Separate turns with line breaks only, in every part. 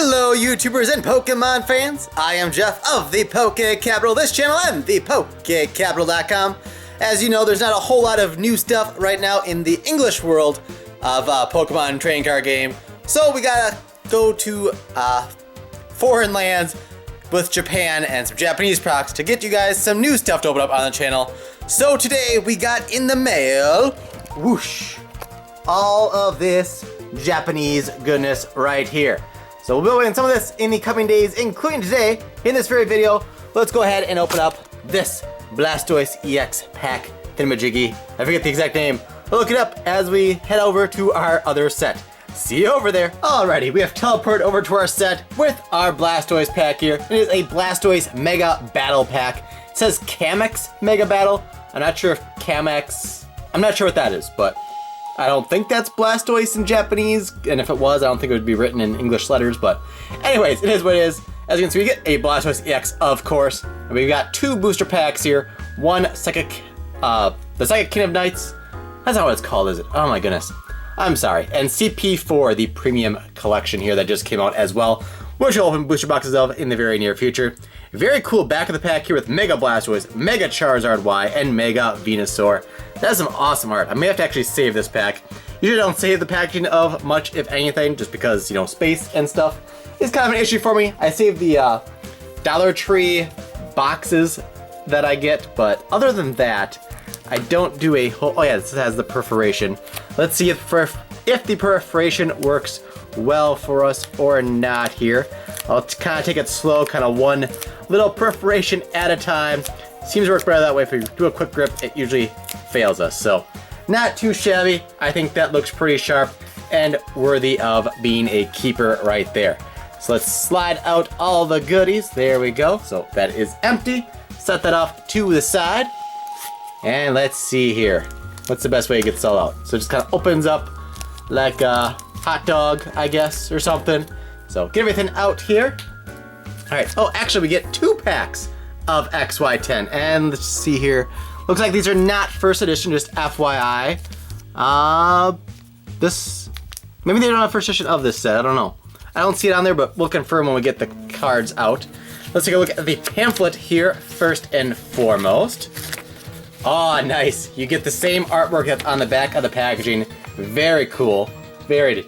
Hello YouTubers and Pokemon fans, I am Jeff of the Poke Capital, this channel and the PokeCapital.com. As you know, there's not a whole lot of new stuff right now in the English world of Pokemon trading card game, so we gotta go to foreign lands with Japan and some Japanese products to get you guys some new stuff to open up on the channel. So today we got in the mail, whoosh, all of this Japanese goodness right here. So we'll be opening some of this in the coming days, including today, in this very video. Let's go ahead and open up this Blastoise EX pack thingamajiggy. I forget the exact name. We'll look it up as we head over to our other set. See you over there. Alrighty, we have teleported over to our set with our Blastoise pack here. It is a Blastoise Mega Battle Pack. It says Camex Mega Battle. I'm not sure if Camex, I'm not sure what that is, but I don't think that's Blastoise in Japanese, and if it was, I don't think it would be written in English letters, but anyways, it is what it is. As you can see, we get a Blastoise EX, of course, and we've got two booster packs here. One Psychic, the Psychic King of Knights, that's not what it's called, is it? Oh my goodness. I'm sorry. And CP4, the Premium Collection here that just came out as well, which we'll open booster boxes of in the very near future. Very cool back of the pack here with Mega Blastoise, Mega Charizard Y, and Mega Venusaur. That's some awesome art. I may have to actually save this pack. Usually don't save the packaging of much, if anything, just because, you know, space and stuff is kind of an issue for me. I save the Dollar Tree boxes that I get, but other than that, I don't do a whole, oh yeah, this has the perforation. Let's see if the perforation works well for us or not here. I'll kind of take it slow, kind of one little perforation at a time. Seems to work better that way. If we do a quick grip, it usually fails us. So not too shabby. I think that looks pretty sharp and worthy of being a keeper right there. So let's slide out all the goodies. There we go. So that is empty. Set that off to the side. And let's see here. What's the best way to get this all out? So it just kind of opens up like a hot dog, I guess, or something. So get everything out here. All right, oh, actually we get two packs of XY10. And let's see here. Looks like these are not first edition, just FYI. Maybe they don't have first edition of this set, I don't know. I don't see it on there, but we'll confirm when we get the cards out. Let's take a look at the pamphlet here, first and foremost. Oh, nice. You get the same artwork that's on the back of the packaging. Very cool. Very,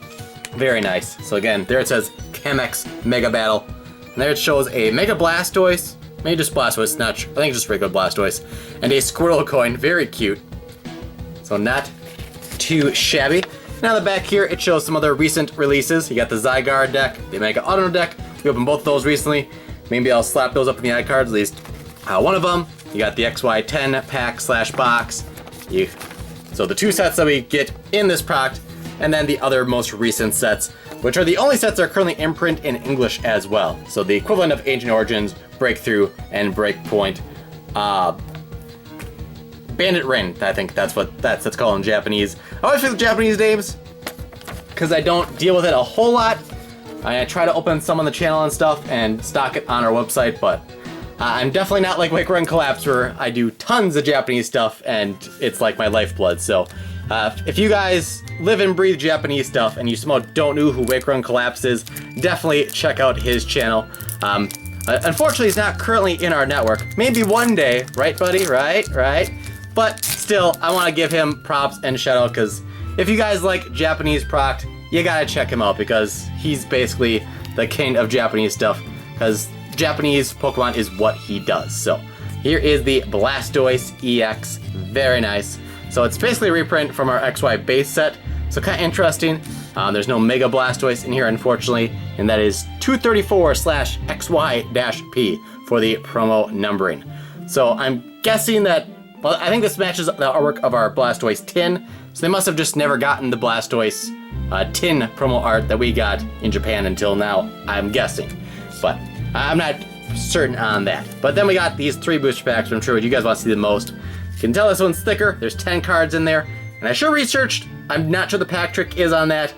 very nice. So again, there it says Camex Mega Battle. And there it shows a Mega Blastoise, maybe just Blastoise, not sure. I think just regular Blastoise, and a Squirtle coin, very cute. So not too shabby. Now the back here, it shows some other recent releases. You got the Zygarde deck, the Mega Auto deck. We opened both of those recently. Maybe I'll slap those up in the iCards, at least one of them. You got the XY10 pack / box. So the two sets that we get in this product, and then the other most recent sets, which are the only sets that are currently in print in English as well. So the equivalent of Ancient Origins, Breakthrough, and Breakpoint. Bandit Rin, I think that's what that's called in Japanese. I always forget the Japanese names because I don't deal with it a whole lot. I try to open some on the channel and stuff and stock it on our website, but I'm definitely not like Wake Run Collapse where I do tons of Japanese stuff and it's like my lifeblood. So if you guys live and breathe Japanese stuff and you somehow don't know who Wake Run Collapse is, definitely check out his channel. Unfortunately, he's not currently in our network. Maybe one day, right buddy? Right? But still, I want to give him props and shout out because if you guys like Japanese product, you gotta check him out because he's basically the king of Japanese stuff because Japanese Pokemon is what he does. So here is the Blastoise EX, very nice. So it's basically a reprint from our XY base set, so kind of interesting. There's no Mega Blastoise in here, unfortunately, and that is 234/XY-P for the promo numbering. So I'm guessing that, well, I think this matches the artwork of our Blastoise tin, so they must have just never gotten the Blastoise tin promo art that we got in Japan until now, I'm guessing. But I'm not certain on that. But then we got these three booster packs, which I'm sure you guys want to see the most. You can tell this one's thicker. There's 10 cards in there. And I sure researched. I'm not sure the pack trick is on that.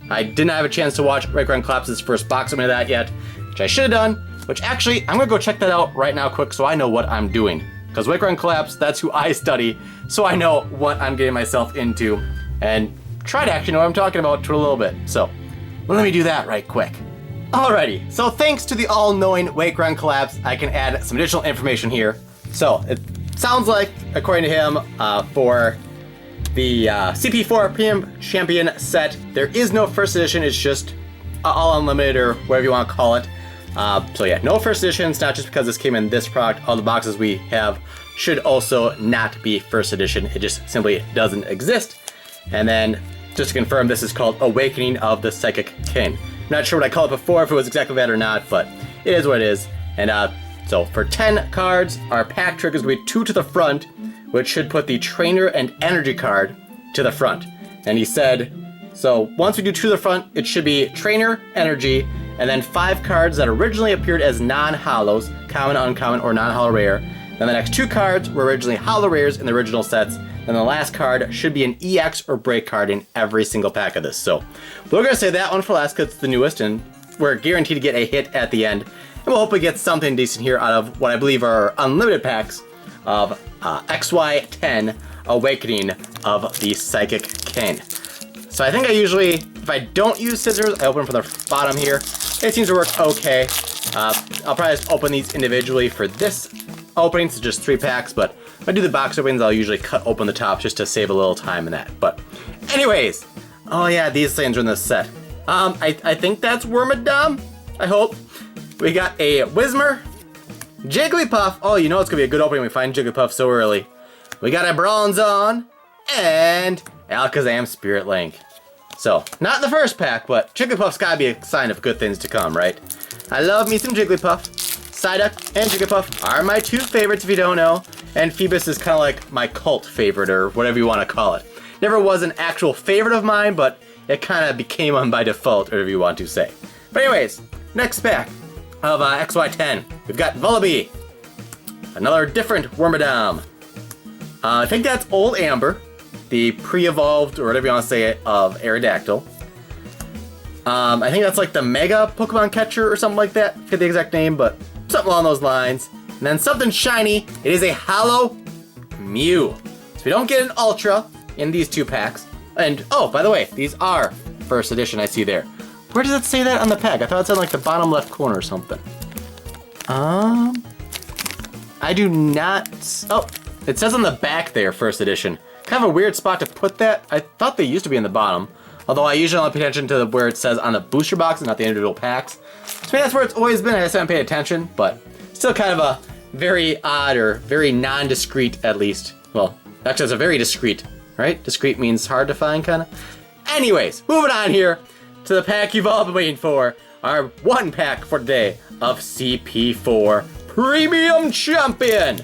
I did not have a chance to watch Wake Run Collapse's first box opening of that yet, which I should have done. Which actually, I'm going to go check that out right now quick so I know what I'm doing. Because Wake Run Collapse, that's who I study, so I know what I'm getting myself into. And try to actually know what I'm talking about to a little bit. So, let me do that right quick. Alrighty, so thanks to the all-knowing Wake Run collapse, I can add some additional information here. So, it sounds like, according to him, for the CP4 Premium Champion set, there is no first edition, it's just all unlimited or whatever you want to call it. So yeah, no first editions, not just because this came in this product, all the boxes we have should also not be first edition, it just simply doesn't exist. And then, just to confirm, this is called Awakening of the Psychic King. Not sure what I called it before, if it was exactly that or not, but it is what it is. And so for 10 cards, our pack trick is going to be 2 to the front, which should put the trainer and energy card to the front. And he said, so once we do 2 to the front, it should be trainer, energy, and then 5 cards that originally appeared as non-hollows, common, uncommon, or non-hollow rare. Then the next 2 cards were originally hollow rares in the original sets. Then the last card should be an EX or break card in every single pack of this. So we're going to say that one for last because it's the newest and we're guaranteed to get a hit at the end. And we'll hopefully get something decent here out of what I believe are unlimited packs of XY10 Awakening of the Psychic King. So I think I usually, if I don't use scissors, I open from the bottom here. It seems to work okay. I'll probably just open these individually for this opening, so just 3 packs, but if I do the box openings, I'll usually cut open the top just to save a little time in that. But anyways, oh yeah, these things are in this set. I think that's Wormadam, I hope. We got a Whismur, Jigglypuff. Oh, you know it's gonna be a good opening when we find Jigglypuff so early. We got a Bronzong and Alakazam Spirit Link. So, not in the first pack, but Jigglypuff's gotta be a sign of good things to come, right? I love me some Jigglypuff. Psyduck and Jigglypuff are my 2 favorites if you don't know, and Phoebus is kind of like my cult favorite or whatever you want to call it. Never was an actual favorite of mine, but it kind of became one by default, or whatever you want to say. But anyways, next pack of XY10, we've got Vullaby, another different Wormadam. I think that's Old Amber, the pre-evolved, or whatever you want to say, of Aerodactyl. I think that's like the Mega Pokemon Catcher or something like that. I forget the exact name, but something along those lines. And then something shiny. It is a Hollow Mew. So we don't get an Ultra in these 2 packs. And, oh, by the way, these are first edition, I see there. Where does it say that on the pack? I thought it said like the bottom left corner or something. I do not... Oh, it says on the back there, first edition. Kind of a weird spot to put that. I thought they used to be in the bottom. Although I usually only pay attention to where it says on the booster box and not the individual packs. So maybe that's where it's always been. I just haven't paid attention, but still kind of a very odd or very non-discreet at least. Well, actually it's a very discreet, right? Discreet means hard to find kind of. Anyways, moving on here to the pack you've all been waiting for. Our 1 pack for today of CP4 Premium Champion.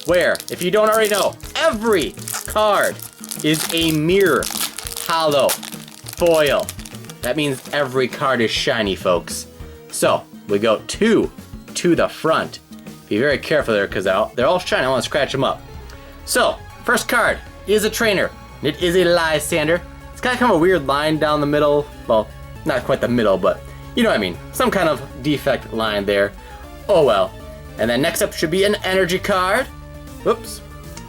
Where, if you don't already know, every card is a mirror hollow foil. That means every card is shiny, folks. So, we go 2 to the front. Be very careful there, because they're all shiny. I want to scratch them up. So, first card is a trainer. It is a Lysander. It's got kind of a weird line down the middle. Well, not quite the middle, but you know what I mean. Some kind of defect line there. Oh well. And then next up should be an energy card. Whoops.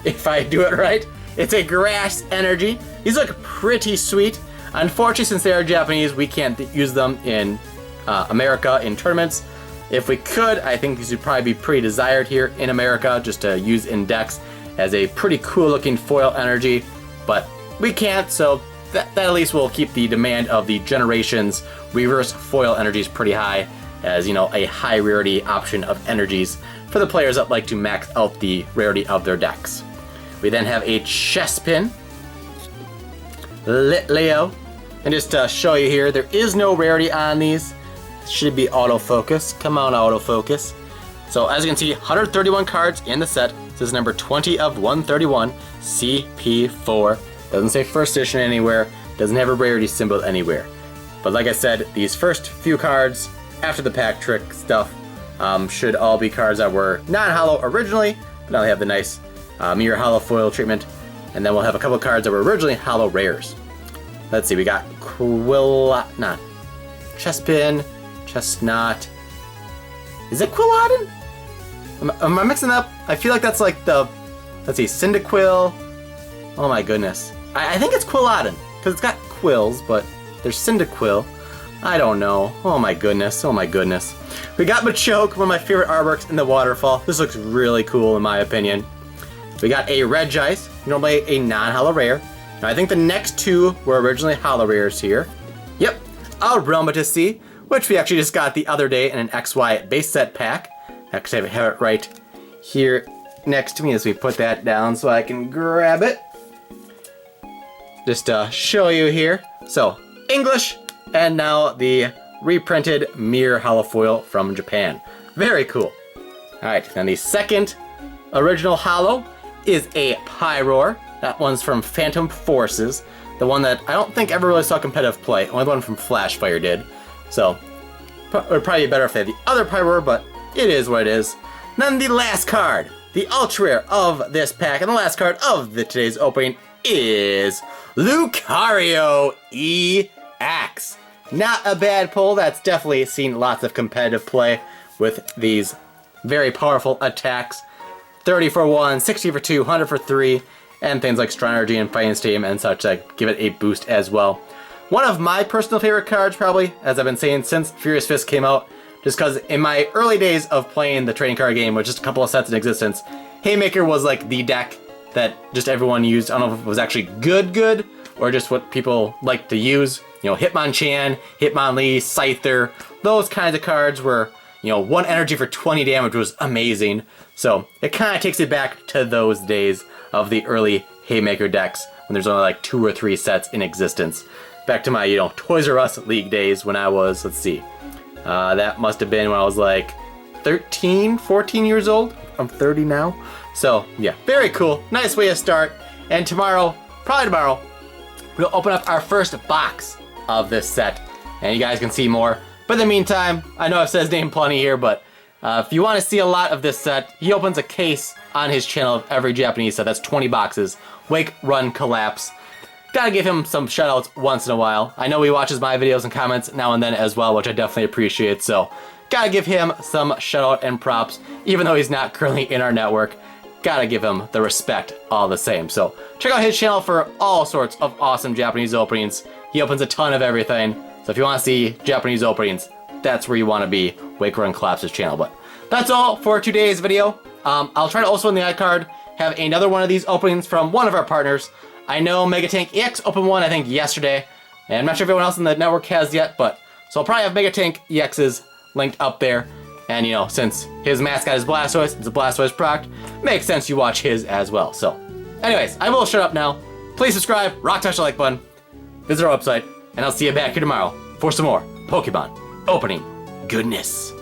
If I do it right. It's a Grass Energy. These look pretty sweet. Unfortunately, since they are Japanese, we can't use them in America in tournaments. If we could, I think these would probably be pretty desired here in America, just to use in decks as a pretty cool looking foil energy. But we can't, so that at least will keep the demand of the Generations reverse foil energies pretty high, as you know, a high rarity option of energies for the players that like to max out the rarity of their decks. We then have a Chespin, Litleo, and just to show you here, there is no rarity on these. Should be autofocus. Come on, autofocus. So as you can see, 131 cards in the set. This is number 20 of 131, CP4. Doesn't say first edition anywhere. Doesn't have a rarity symbol anywhere. But like I said, these first few cards after the pack trick stuff should all be cards that were non-hollow originally, but now they have the nice mirror hollow foil treatment. And then we'll have a couple of cards that were originally hollow rares. Let's see, we got Quillot, Chespin, Chestnut. Is it Quillodin? Am I mixing up? I feel like that's like the, let's see, Cyndaquil. Oh my goodness. I think it's Quillodin, because it's got quills, but there's Cyndaquil. I don't know. Oh my goodness. Oh my goodness. We got Machoke, one of my favorite artworks in the waterfall. This looks really cool in my opinion. We got a Regice, normally a non-holo rare. Now, I think the next two were originally holo rares here. Yep, a Realmatacy, which we actually just got the other day in an XY base set pack. Actually, I have it right here next to me as we put that down so I can grab it. Just to show you here. So, English, and now the reprinted mirror holofoil from Japan. Very cool. Alright, and the second original holo is a Pyroar. That one's from Phantom Forces. The one that I don't think ever really saw competitive play. Only the one from Flashfire did. So, it would probably be better if they had the other Pyroar, but it is what it is. And then the last card, the ultra rare of this pack, and the last card of today's opening is Lucario EX. Not a bad pull. That's definitely seen lots of competitive play with these very powerful attacks. 30 for 1, 60 for 2, 100 for 3, and things like Strong Energy and Fighting Steam and such that give it a boost as well. One of my personal favorite cards, probably, as I've been saying since Furious Fist came out, just because in my early days of playing the trading card game with just a couple of sets in existence, Haymaker was like the deck that just everyone used. I don't know if it was actually good, or just what people like to use. You know, Hitmonchan, Hitmonlee, Scyther, those kinds of cards were, you know, 1 energy for 20 damage was amazing. So it kind of takes it back to those days of the early Haymaker decks when there's only like 2 or 3 sets in existence. Back to my, you know, Toys R Us League days when I was, let's see, that must have been when I was like 13, 14 years old. I'm 30 now. So yeah, very cool. Nice way to start. And tomorrow, probably tomorrow, we'll open up our first box of this set. And you guys can see more. But in the meantime, I know I've said his name plenty here, but if you want to see a lot of this set, he opens a case on his channel of every Japanese set. That's 20 boxes. Wake, Run, Collapse. Gotta give him some shoutouts once in a while. I know he watches my videos and comments now and then as well, which I definitely appreciate. So, gotta give him some shoutout and props, even though he's not currently in our network. Gotta give him the respect all the same. So, check out his channel for all sorts of awesome Japanese openings. He opens a ton of everything. So if you want to see Japanese openings, that's where you want to be. Wake, Run, Collapse's channel. But that's all for today's video. I'll try to also in the iCard have another one of these openings from one of our partners. I know Megatank EX opened one, I think, yesterday. And I'm not sure if anyone else in the network has yet, but so I'll probably have Megatank EX's linked up there. And, you know, since his mascot is Blastoise, it's a Blastoise product, makes sense you watch his as well. So, anyways, I will shut up now. Please subscribe, touch the like button, visit our website, and I'll see you back here tomorrow for some more Pokemon opening goodness.